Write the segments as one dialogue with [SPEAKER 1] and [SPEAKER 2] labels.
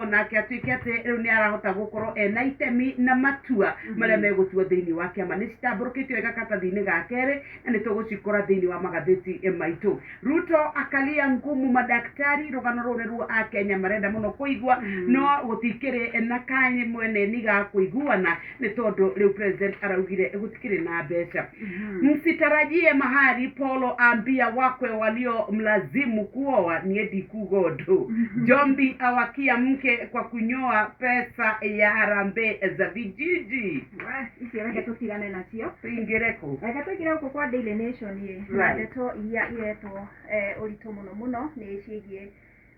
[SPEAKER 1] onake atuike ati riu ni arahota gukorwo ena itemi na matua maria megutua thiini wa kiama ni citamburukitio gakatathi-ini ga keri na ni tugucikora thiini wa magatheti maitu. Ruto akalia ngumu madaktari, rugano ruru ruo a Kenya marenda muno kuigua no gutikire na kanye mwene ni ga kuiguana ni tondu riu president araugire gutikire na mbeca. Msitarajie mahari Polo ambia wakwe walio mlazimu kuoa ni edi kugodo. Jombi awakia mke kwa kunyoa pesa ya harambee za vijiji.
[SPEAKER 2] Isi reke tutigane nacio.
[SPEAKER 1] Ingereko.
[SPEAKER 2] Reke tuigire uko kwa Daily Nation ye. Ndeto iya iretwo urito muno ni cigie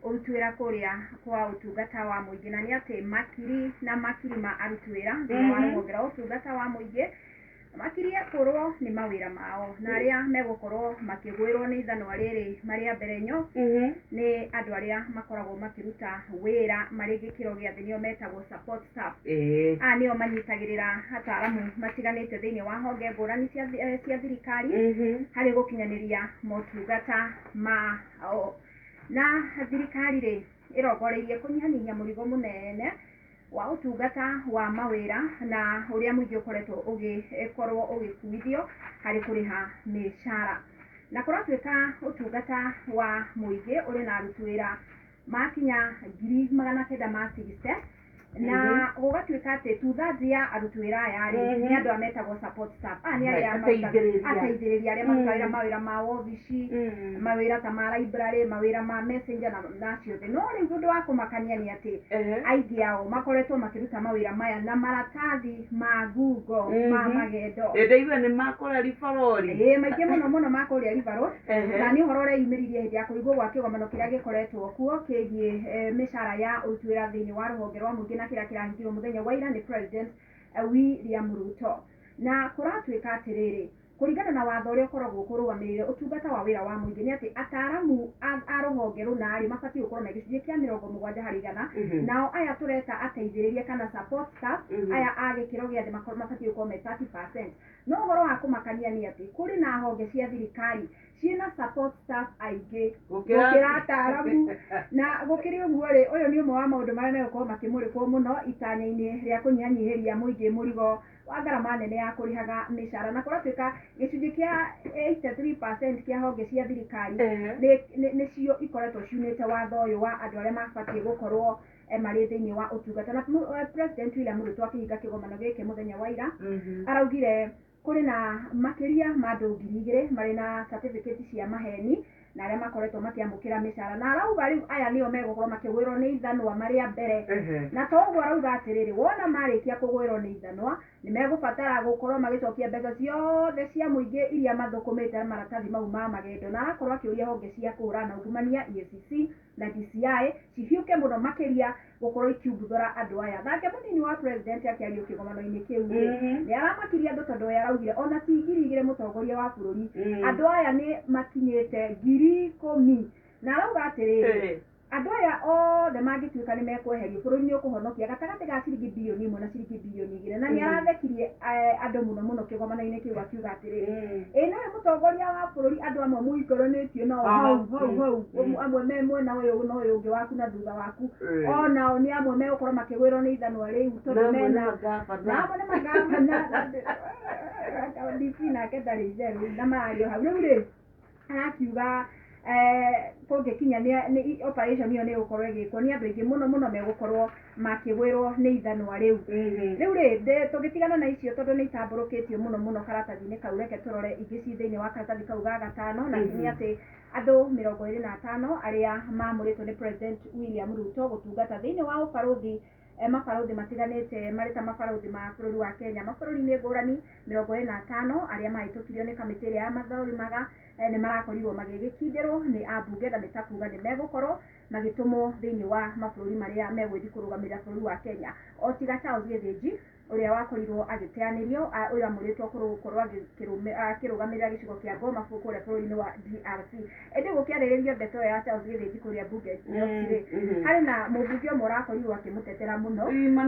[SPEAKER 2] urutwira kuria kwa utungata wa muingi na ni ati makiri ma arutwira ndirwara utungata wa muingi makiria korwo ni mawira mao na aria megũkorwo makigwirwo ni ithanwa riri maria mberenyo ni andu aria makoragwo makiruta wira mari gikiro gia thinio metagwo support staff nio manyitagirira ataramu matiganite thiini wa honge ngurani cia thirikari hari gukinyaniria motungata ma na thirikari ri irongoreirie kunyihanyihia murigo munene wa utungata wa mawira na uria muingi ukoretwo ugikorwo ugikuithio hari kuriha mishara na kuratuika utungata wa muingi uri na arutwira makinya 960 na gugatuika ati tuthajia arutwira aya ni andu ametagwo support staff ni aria ateithiriria aria matwira mawira ma ofici mawira ta ma library mawira ma messenger na ciothe no riu undu wa kumakania ni ati aigi ao makoretwo makiruta mawira maya na maratathi ma Google ma magendo
[SPEAKER 1] ndeithwe ni makora rifarori
[SPEAKER 2] maingi muno makora rifarori na ni uhoro reimiririe hindi ya kuigwo gwa kigomano kiria gikoretwo kuo kigie mishara ya urutwira thiini wa ruhonge rwa muingi kira kirahingirwo muthenya wa ira ni president William Ruto na kuratuika atiriri kuringana na watho uria ukoragwo kurugamirire utungata wa wira wa muingi ni ati ataramu a ruhonge runari mabati gukorwo megicunjia kia 70% nao aya tureta ateithiriria kana support staff aya agikiro gia thi mabati gukorwo me 30%. no uhoro wa kumakania ni ati kuri na honge cia thirikari ciina support staff aige gukira ataramu na gukiri uguo ri uyu ni umwe wa maundu maria megukorwo makimurikwo muno itanya-ini ria kunyihanyihiria muingi murigo wa garama nene ya kurihaga mishara na kuratuika gicunjia kia 83% kia honge cia thirikari ni cio ikoretwo ciunite watho uyu wa andu aria mabatie gukorwo mari thiini wa utungata na president William Ruto akihinga kigomano giki muthenya wa ira araugire kuri na makiria ma andu 2,000 mari na certificate cia maheni na aria makoretwo makiamukira mishara na arauga riu aya nio megukorwo makigwirwo ni ithanwa maria mbere na toguo arauga atiriri wona marikia kugwirwo ni ithanwa ni megubatara gukorwo magicokia mbeca ciothe cia muingi iria mathukumite maratathi mau ma magendo na arakorwo akiuria honge cia kura na ungumania EACC na DCI cihiuke muno makiria gukorwo ikiunguthora andu aya thake munini wa president akiario kigomano-ini kiu ni aramakiria andu tondu araugire ona ti 2,000 mutongoria wa bururi andu aya ni makinyite 10,000 na arauga atiriri andu aya othe mangituika ni mekweherio bururi-ini ukuhonokia gatagati ga ciringi bilioni 1 na ciringi bilioni 2 na ni arathekirie andu muno kigomano-ini kiu akiuga atiriri no mutongoria wa bururi andu amwe muikoronetio no hau amwe me mwena uyu no uyu ungi waku na thutha waku ona ni amwe megukorwo makigwirwo ni ithanwa riu tondu mena na amwe ni magavana DC na kendari zeru na mario hau riu ri arakiuga kungikinya ni operation iyo ni gukorwo igikwo ni andu ingi muno megukorwo makigwirwo ni ithanwa riu ri tugitigana na icio tondu ni itamburukitio muno karatathi-ini kau reke turore ingi ci thiini wa karatathi kau ga gatano na ni ati andu 25 aria mamuritwo ni president William Ruto gutungata thiini wa ubaruthi mabaruthi matiganite mari ta mabaruthi ma bururi wa Kenya mabururi-ini ngurani 25 aria mahitukirio ni kamiti ya mathorimaga ni marakorirwo magigikindirwo ni ambunge na mitakuga ni megukorwo magitumwo thiini wa mabururi maria megwithi kurugamira bururi wa Kenya o tiga Charles Githinji uria wakorirwo agiteanirio uria muritwo kurukorwo akirugamirira gicigo kia Goma kuria bururi-ini wa DRC ende gukiariririo ndeto ya Charles Githinji kuria bunge hari na mubunge umwe urakorirwo akimutetera muno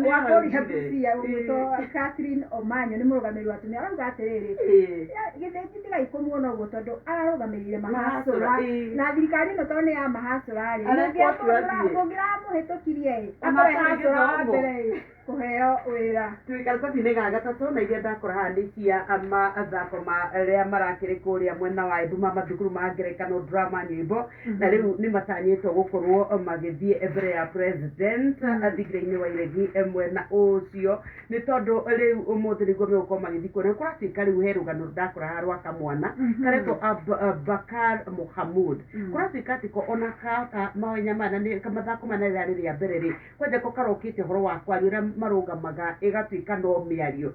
[SPEAKER 2] wakoria Busia ugwitwo Catherine Omanyo ni murugamiri wa atumia arauga atiriri Githinji tiga ikumu no guo tondu ararugamirire mahasura na thirikari ino tondu ya mahasura ri mũhĩtũkirie akore mbere kuheo wĩra
[SPEAKER 1] karatathi-inĩ ga gatatũ na iria ndakora haha nĩ cia mathako marĩa marakĩrĩ kũrĩa mwena wa Embu ma mathukuru ma ngerekano drama nyĩmbo na rĩu nĩ matanyĩtwo gũkorwo magĩthiĩ mbere ya president thigira-inĩ wa iregi mwena ũcio nĩ tondũ rĩu ũmũthĩ nĩguo megũkorwo magĩthiĩ kuo kũratuĩka rĩu he rũgano ndakora haha rwa kamwana karetwo Bakar Mohamud kũratuĩka atĩ ko ona mawenya mana mathako mana rĩrĩa rĩrĩa mbere rĩ kwenda ko karokĩte ũhoro wa kwaria ũrĩa marũgamaga ĩgatuĩka no mĩario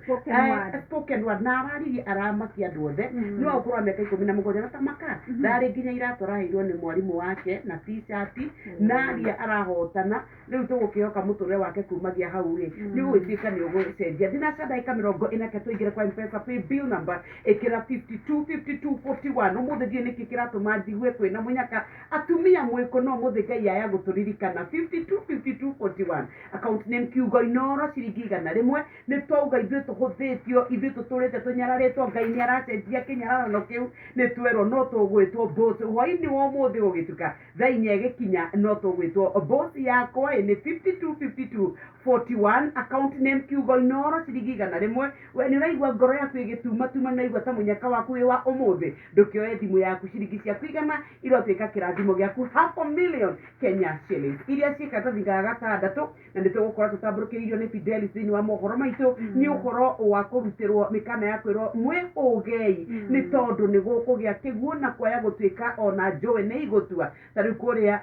[SPEAKER 1] spoken word na araririe aramakia andũ othe no ũkorwo mĩaka 17 na tamaka ndarĩ nginya iratũ araheirwo nĩ mwarimũ wake na t-shirt na aria arahotana rĩu tũgũkĩhoka mũtũrĩre wake kumagia hau rĩ nĩ gũgĩtuĩka nĩ ũgũcenjia thinaca ndagĩka 40 tũingĩre kwa M-Pesa pay bill number ĩkĩra 525241 ũmũthĩ ndiĩ nĩkĩ kĩratũma njigue kwĩna mũnyaka atumia mwĩkũ no mũthĩ Ngai aya gũtũririkana 525241 account name kiugo inoro ciringi 100 nĩ twauga ithuĩ tũhũthĩtio ithuĩ tũtũrĩte tũnyararĩtwo Ngai nĩ aracenjia kĩnyararano kĩu nĩ twerwo no tũgwĩtwo boss hwaĩ-inĩ wa ũmũthĩ gũgĩtuĩka thaa inya ĩgĩkinya no tũgwĩtwo boss yakwa nĩ 525241 account name kiugo inoro ciringi 100 we nĩ ũraigua ngoro yaku ĩgĩtumatuma na igua ta mũnyaka waku wĩ wa ũmũthĩ ndũkĩoe thimũ yaku ciringi ciaku igana irotuĩka kĩrathimo gĩaku $500,000 Kenya shillings iria ciĩkatathi ga gatandatũ na nĩ tũgũkorwo tũtambũrũkĩirio nĩ Fidelis thĩinĩ wa mohoro maitũ nĩ ũhoro wa kũrutĩrwo mĩkana ya kwĩrwo mwĩhũgei nĩ tondũ nĩ gũkũgĩa kĩguo na kwaya gũtuĩka ona njũĩ nĩ igũtua ta rĩu kũrĩa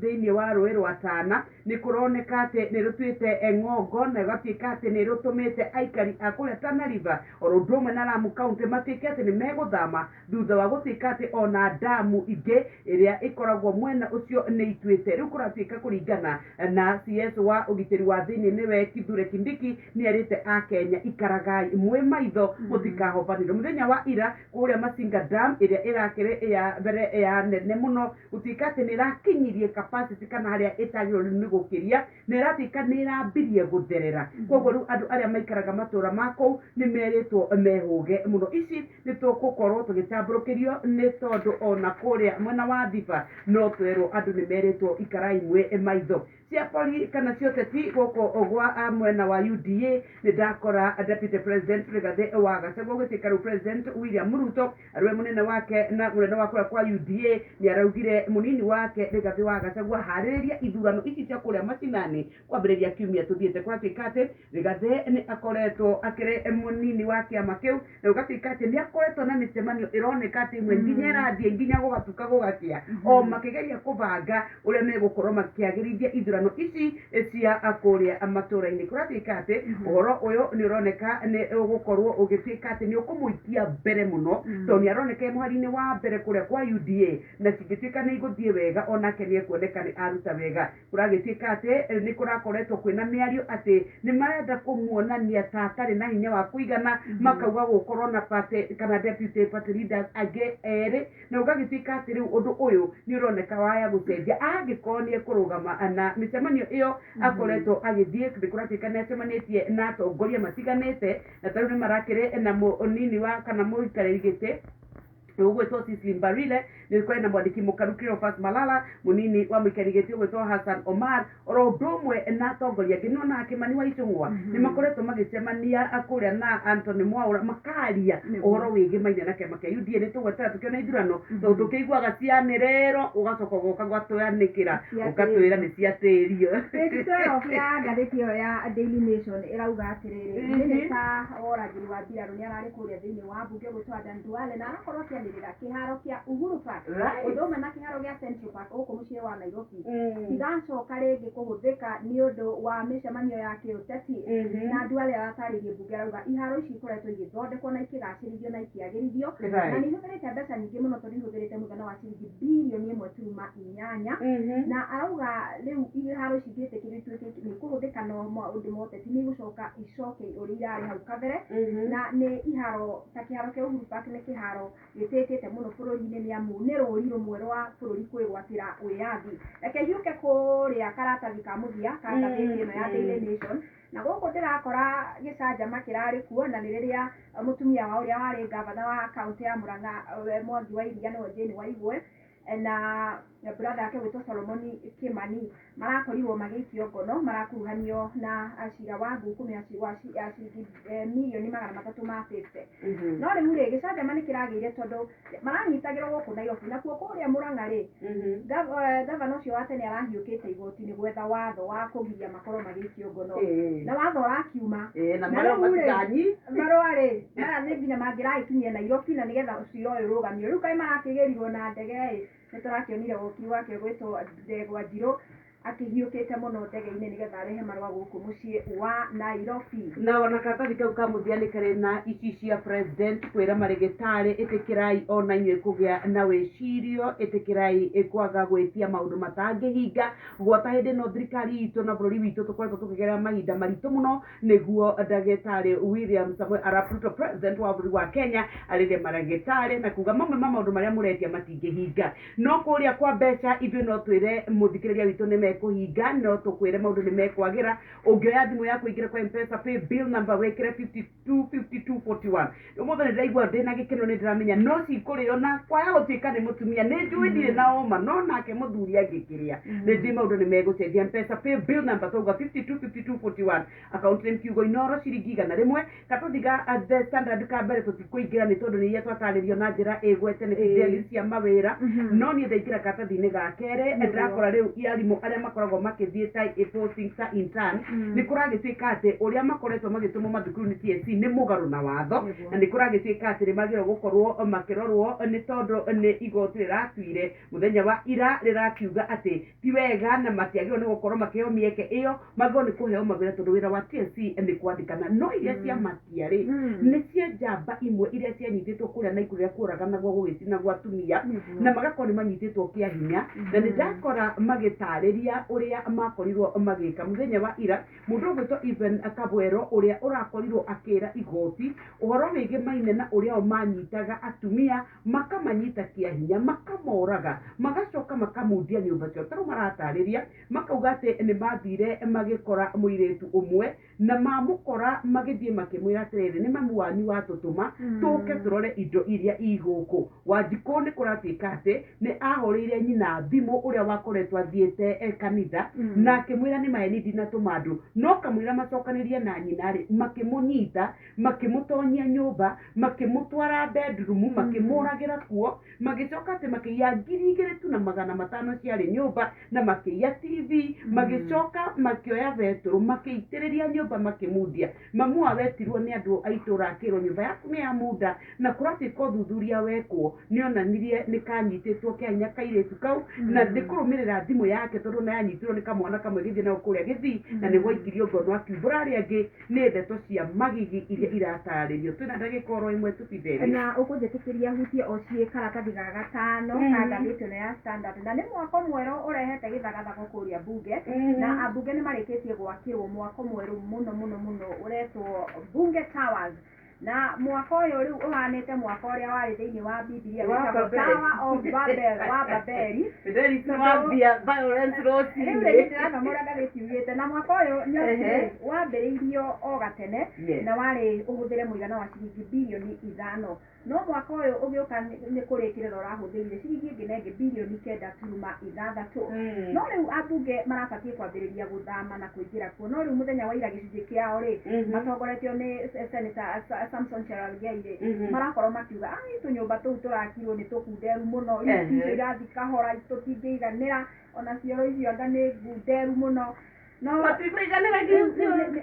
[SPEAKER 1] thĩinĩ wa rũĩ rwa Tana nĩ kũroneka atĩ nĩ rũtuĩte ng'ongo na gũtuĩka atĩ nĩ rũtũmĩte aikari a kũrĩa Tana River oro ũndũ ũmwe na Lamu County matuĩke atĩ nĩ megũthama thutha wa gũtuĩka atĩ ona damu ingĩ ĩrĩa ĩkoragwo mwena ũcio nĩ ituĩte rĩu kũratuĩka kũringana na CS wa ũgitĩri wa thĩinĩ nĩwe Kithure Kindiki nĩ erĩte Akenya ikaragai mwĩ maitho mũtikahobanĩrio mũthenya wa ira kũrĩa Masinga Dam ĩrĩa ĩrakĩrĩ ya mbere ya nene mũno gũtuĩka atĩ nĩ ĩrakinyirie capacity kana harĩa ĩtagĩrĩirwo nĩ gũkĩria na ĩratuĩka nĩ ĩrambirie gũtherera koguo rĩu andũ arĩa maikaraga matũũra ma kũu nĩ merĩtwo mehũge mũno ici nĩ tũgũkorwo tũgĩtambũrũkĩrio nĩ tondũ ona kũrĩa mwena wa Thiba no twerwo andũ nĩ merĩtwo ikarai mwĩ maitho cia bori kana cioteti gũkũ gwa mwena wa UDA nĩ ndakora Deputy President Rigathi wa Gachagua gũtuĩka rĩu President William Ruto arĩwe mũnene wake na mũnene wa kũrĩa kwa UDA nĩ araugire mũnini wake Rigathi wa Gachagua harĩrĩria ithurano ici cia kũrĩa macinani kwambĩrĩria kiumia tũthiĩte kũratuĩka atĩ Rigathi nĩ akoretwo akĩrĩ mũnini wa kĩama kĩu na gũgatuĩka atĩ nĩ akoretwo na mĩcemanio ĩroneka atĩ imwe nginya ĩrathiĩ nginya gũgatuka gũgakĩa o makĩgeria kũbanga ũrĩa megũkorwo makĩagĩrithia ithurano ici cia kũrĩa matũũra-inĩ kũratuĩka atĩ ũhoro ũyũ nĩ ũroneka nĩ ũgũkorwo ũgĩtuĩka atĩ nĩ ũkũmũikia mbere mũno tondũ nĩ aroneka mũhari-inĩ wa mbere kũrĩa kwa UDA na cingĩtuĩka nĩ igũthiĩ wega onake nĩ ekuoneka nĩ aruta wega kũragĩtuĩka atĩ nĩ kũrakoretwo kwĩna mĩario atĩ nĩ marenda kũmuonania ta atarĩ na hinya wa kũigana makauga gũkorwo na party kana deputy party leaders angĩ erĩ na ũgagĩtuĩka atĩ rĩu ũndũ ũyũ nĩ ũroneka waya gũcenjia angĩkorwo nĩ ekũrũgama na mĩcemanio ĩyo akoretwo agĩthiĩ kũratuĩka nĩ acemanĩtie na atongoria matiganĩte na tarĩu nĩ marakĩrĩ na mũnini wa kana mũikarĩri gĩtĩ ũgwĩtwo Cecily Mbarire nĩ kũrĩ na mwandĩki mũkaru Cleophas Malala mũnini wa mũikarĩri gĩtĩ ũgwĩtwo Hassan Omar oro ũndũ ũmwe na atongoria angĩ no na Kimani wa Ichung'wa nĩ makoretwo magĩcemania kũrĩa na Anthony Mwaũra makaria ũhoro wĩgĩmaine na kĩama kĩa UDA nĩ tũgweterera tũkĩona ithurano tondũ tũkĩiguaga cianĩrĩrwo ũgacoka ũgoka gwatũyanĩkĩra ũgatwĩra nĩ ciatĩrio
[SPEAKER 2] ya ngathĩti ĩyo ya Daily Nation ĩrauga atĩrĩrĩ minista wa ũrangĩri wa mbirarũ nĩ ararĩ kũrĩa thĩinĩ wa mbunge gwĩtwo Adan Duale na arakorwo akĩanĩrĩra kĩharo kĩa Uhuru Park ũndũ ũmwe na kĩharo gĩa Central Park gũkũ mũciĩ wa Nairobi igacoka rĩngĩ kũhũthĩka nĩ ũndũ wa mĩcemanio ya kĩũteti na Duale aratarĩirie mbunge arauga iharo ici ikoretwo igĩthondekwo na ikĩgacĩrithio na ikĩagĩrithio na nĩ ihũthĩrĩte mbeca nyingĩ mũno tondũ ihũthĩrĩte mũigana wa ciringi birioni 1.8 na arauga rĩu iharo ici ingĩtĩkĩrĩtio nĩ kũhũthĩka na maũndũ ma ũteti nĩ igũcoka icoke ũrĩa irarĩ hau kabere na nĩ iharo ta kĩharo kĩa Uhuru Park nĩ kĩharo gĩtĩkĩte mũno bũrũri-inĩ nĩ amu nĩ rũri rũmwe rwa bũrũri kwĩgwatĩra wĩyathi reke hiũke kũrĩa karatathi ka mũthia ka ngathĩti ĩno ya Daily Nation na gũkũ ndĩrakora gĩcanjama kĩrarĩ kuo na nĩ rĩrĩa mũtumia wa ũrĩa warĩ ngavana wa kaũntĩ ya Murang'a Mwangi wa Iria nĩwe Jane Waigwe na brother yake witwa Solomoni Kimani marakorirwo magĩikio ngono marakuruhanio na acira wa thukumi wa ciringi milioni 350 no rĩu rĩ gĩcanjama nĩ kĩragĩire tondũ maranyitagĩrwo gũkũ Nairobi nakuo kũrĩa Mũrang'a rĩ gavana ũcio wa tene arahiũkĩte igoti-inĩ gwetha watho wa kũgiria makorwo magĩikio ngono na watho ũrakiuma
[SPEAKER 1] na
[SPEAKER 2] marũa rĩ maya nĩ nginya mangĩragĩkinyia Nairobi na nĩgetha ũcira ũyũ ũrũgamio rĩu kaĩ marakĩgerirwo na ndege ĩ nĩ tũrakĩonire ũkiri wake gwĩtwo Ndegwa Njirũ akihiũkĩte mũno ndege-inĩ nĩgetha arehe marũa gũkũ mũciĩ wa Nairobi
[SPEAKER 1] na ona karatathi kau ka mũthia nĩ karĩ na ici cia president kwĩra marĩgĩtarĩ ĩtĩkĩrai ona inyuĩ kũgĩa na wĩcirio ĩtĩkĩrai kwaga gwĩtia maũndũ matangĩhinga gwata hĩndĩ ĩno thirikari itũ na bũrũri witũ tũkoretwo tũkĩgerera mahinda maritũ mũno nĩguo ndagĩtarĩ William Samoei Arap Ruto president wa bũrũri wa Kenya arĩre marĩgĩtarĩ na kuga mamwe ma maũndũ marĩa mũretia matingĩhinga no kũrĩa kwa mbeca ithuĩ no twĩre mũthikĩrĩria witũ nĩ kuhinga no tukwire maundu ni mekwagira ungioya thimu yako igire kwa M-Pesa pay bill number wekire 525241 umothe ni ndaigua ndina gikeno ni ndiramenya no cikurio na kwaya gutuika ni mutumia ni njui ndire na oma no nake muthuri agikiria ni ndi maundu ni megucenjia M-Pesa pay bill number toga 525241 account name kiugo inoro ciringi 100 katuthiga the standard ka mbere tutikuingira ni tondu ni twataririo na njira igwete ni fideli cia mawira no ni thaikira katathi-ini ga kere ndakora riu iarimu aria makoragwo makithie tai posting ta intern ni kuragituika ati uria makoretwo magitumo mathukuru ni TSC ni mugaru na watho na ni kuragituika ati ni magiro gukorwo makirorwo ni tondu ni igoti riratuire muthenya wa ira rirakiuga ati ti wega na matiagiro ni gukorwo makiheo mieke iyo magiro ni kuheo mawira tondu wira wa TSC ni kwandikana no iria cia matiari ni cia njamba imwe iria cianyititwo kuria na ikuria kuraganagwo gugicina gwa tumia na magakorwo ni manyititwo kia hinya na ni ndakora magitarĩria uria makorirwo magika muthenya wa ira mundu gwitwo even Kabwero uria urakorirwo akira igoti uhoro wige maine na uria o manyitaga atumia makamanyita kia hinya makamoraga magacoka makamundia nyumba cio taro maratariria makauga ati ni mathire magikora muiretu umwe na mamukora magithie makimwira atiriri ni mamu wanyu watutuma tuke turore indo iria iguku Wanjikũ ni kuratuika ati ni ahoriire nyina thimu uria wakoretwo athiete kanitha na akimwira ni maeni ndina tumandu no kamwira macokanirie na nyina ri makimunyita makimutonyia nyumba makimutwara bedroom makimuragira kuo magicoka ati makiya 2,500 ciari nyumba na makiya TV magicoka makioya vetro makiitiriria nyumba makimundia mamu awetirwo ni andu aitura akirwo nyumba yaku ni ya muda na kurati ko thuthuria wekwo ni onanirie ni kanyititwo kianya kairetu kau na ndikurumirira thimu yake tondu na yanyitirwo ni kamwana kamwe githii na kuria githii na ni gwaikirio ngono akiumbura ri angi ni ndeto cia magigi iria irataririo twina ndagika oro imwe tupitheri
[SPEAKER 2] na ukujitikiria hutie o cie karatathi ga gatano kangathitwo ya standard na ni mwako mweru urehete githagathago kuria bunge na abunge ni marikitie gwakirwo mwako mweru muno uretwo Bunge Towers na mwako ũyũ rĩu ũhanĩte mwako ũrĩa warĩ thĩinĩ wa Biblia wĩtagwo Tower of Babel wa Babeli
[SPEAKER 1] ndĩrĩtwambia violence roti
[SPEAKER 2] rĩu ndĩrĩtĩratha mũrĩa ndagĩkiugĩte na mwako ũyũ nĩ wambĩrĩirio o gatene na warĩ ũhũthĩre mũigana wa ciringi bilioni 5 no mwaka ũyũ ũgĩũka nĩ kũrĩkĩrĩra ũrahũthĩrire ciringi ĩngĩ na ĩngĩ bilioni 9.6 no rĩu ambunge marabatiĩ kwambĩrĩria gũthama na kũingĩra kuo no rĩu mũthenya wa ira gĩcunjĩ kĩao rĩ matongoretio nĩ Senator Samson Cherargei marakorwo makiuga tũnyũmba tũu tũrakirwo nĩ tũkunderu mũno icio irathi kahora tũtingĩiganĩra ona cioro icio nda nĩ ngunderu mũno no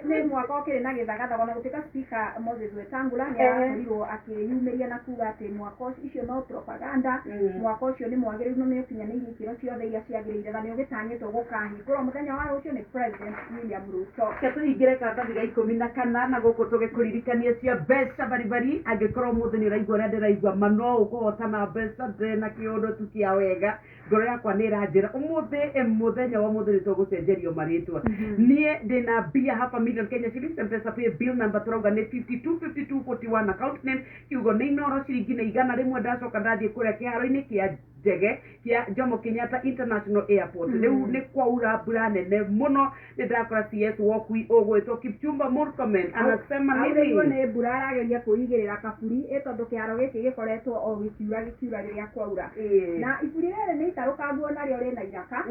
[SPEAKER 2] nĩ mwaka ũkĩrĩ na gĩthagathago na gũtuĩka speaker Moses Wetangula nĩ arakorirwo akĩyumĩria na kuga atĩ mwaka icio no propaganda mwaka ũcio nĩ mwagĩrĩru no nĩ ũkinyanĩirie ikĩro ciothe iria ciagĩrĩire na nĩ ũgĩtanyĩtwo gũkahingũrwo mũthenya wa rũciũ nĩ President William Ruto
[SPEAKER 1] tũhingĩre karatathi ga 14 na gũkũ tũgĩkũririkania cia mbeca baribari angĩkorwo mũthĩ nĩ ũraigua ũrĩa ndĩraigua ma no ũkũhotana mbeca ndĩ na kĩũndũ tu kĩa wega ngoro yakwa nĩ ĩranjĩra ũmũthĩ mũthenya wa mũthĩ nĩ tũgũcenjerio marĩtwa niĩ ndĩna mbia hapa million Kenya shillings M-Pesa pay bill number turauga nĩ 525241 account name kiugo nĩ inoro ciringi na igana rĩmwe ndacoka ndathiĩ kũrĩa kĩharo-inĩ kĩa ndege kia Jomo Kenyatta International Airport riu ni kwaura mbura nene muno ni ndakora CS Wokui ogwetwo Kipchumba Murkomen anasema
[SPEAKER 2] nini ni mbura arageria kuigirira kaburi tondu kiaro giki gikoretwo o gikiura riria kwaura na iburi rere ni itarukanguo nario rina iraka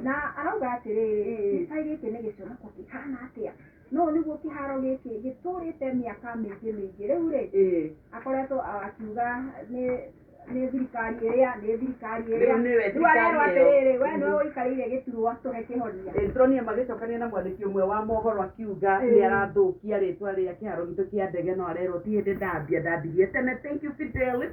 [SPEAKER 2] na arauga atiri giki ni giconoko kihana atia no niguo kiharo giki giturite miaka mingi riu ri akoretwo akiuga ni thirikari iria riu arerwo atiriri we no uikarire giturwa tuhe kihonia
[SPEAKER 1] Tronia magicokania na mwandiki umwe wa mohoro akiuga ni arathukia ritwa ria kiharo gitu kia ndege no arerwo ti hindi ndambirie tene. Thank you Fidelis.